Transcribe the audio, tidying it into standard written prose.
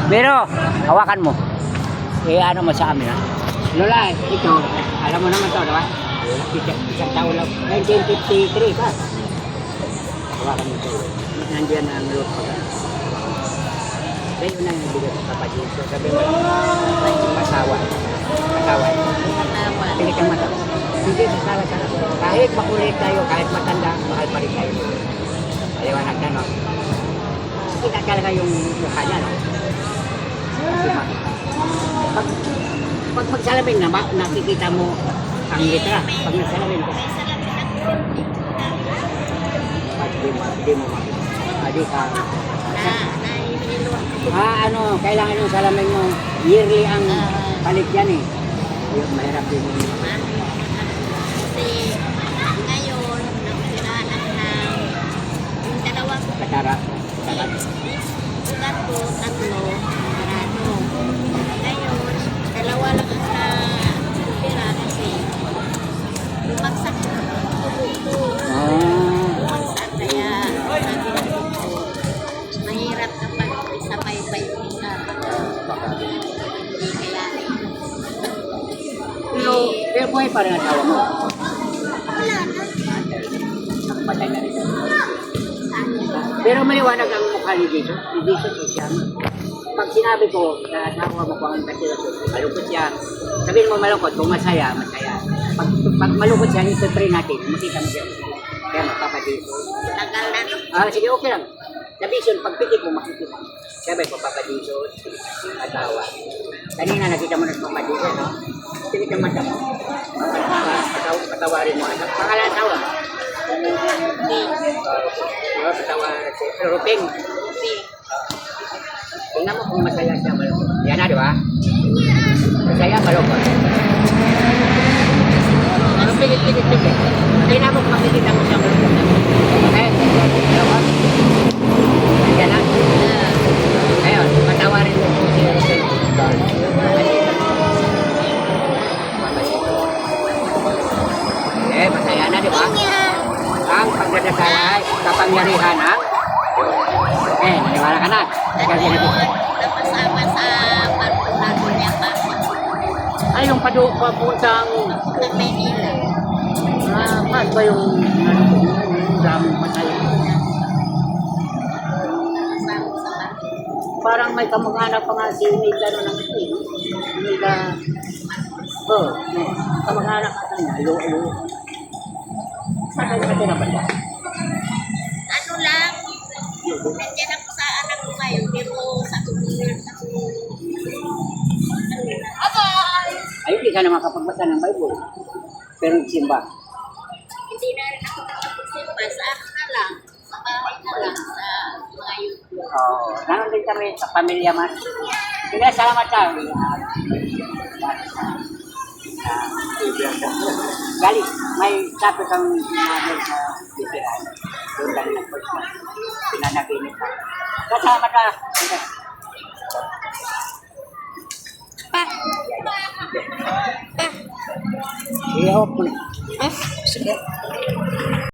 Pero, hawakan mo. Ano mo sa amin, ha? Lola, ito, alam mo naman to, diba? Isang taon lang. 1953 pa. Hawakan mo ito. Nandiyan ang loot pa. Kaya yun ang bigat sa kapatid. So, sabi mo, masawa. Masawa. Pilit ang mata. Hindi, masawa sa kahit makulit tayo, kahit matanda, mahal pa rin tayo. Paliwanag na, no? Kita talaga yung mukha niya, no? Pag magsalamin na, nakikita mo ang litra. Pag nagsalamin ko. Hindi mo makita. Hindi ka. Kailangan yung salamin mo. Yearly ang palit yan eh. Yung mahirap din yung kasi ngayon, nakusiraan ako ng yung dalawang katara. ugat ko, tatlo, marano. Ngayon, dalawa lang ang na kasi bumagsak yung tubo ko. Bumagsak kaya sabi ko, mahirap kapag sabay pa yung isa. Hindi kaya Pero buhay pa rin ang tawa mo. wala na. Patay na rin. Pero maliwanag ang mukha ni Jesus. Si Jesus siya. Pag sinabi ko na asawa mo kung ang kasilaso, malungkot siya. Sabihin mo malungkot, kung masaya, masaya. Pag malungkot siya, ipipray natin, makita mo siya. Kaya magpapadito. Tagal na no? Sige, okay lang. Sa vision, pag pikit mo, makikita. Sabi, papadito, asawa. Kanina nakita mo na papadito, no? Sige ka mata mo. Patawarin mo. Pangalan asawa? Patawarin si Ruping. Tingnan mo kung masaya siya, malungkot. Yan na, di ba? Masaya, malungkot. Pero pilit. Tingnan mo kung makikita mo siya, malungkot. Okay? Malungkot? Yan na. Ngayon, patawarin mo kung si Ruping. Masaya na, di ba? Ang pagdadasal ay kapangyarihan ng naniwala ka na. Kasi napasama sa pagpuntahan niya pa. ay, yung papuntang Ng Maynila. mas ba yung daming patay? Napasama sa Parang may kamag-anak pa nga si Mila no ng ito, no? Mila, kamag-anak ka niya, alo. Saan ka na ba siya? ano lang, nandiyan ako sa anak ko ngayon, pero sa tuloy ako. Ay, hindi ka na makapagbasa ng Bible. Pero simba. Hindi na rin ako nakapagsimba. Sa ano na lang, sa bahay na lang, sa mga YouTube. Oo. Nanon din kami sa pamilya man. Sige, salamat ka. Gali, may sabi kang namin sa Bitiran. Doon lang nag-post na. Pinanaginip ka. Salamat ka. Sige, hop mo. Sige.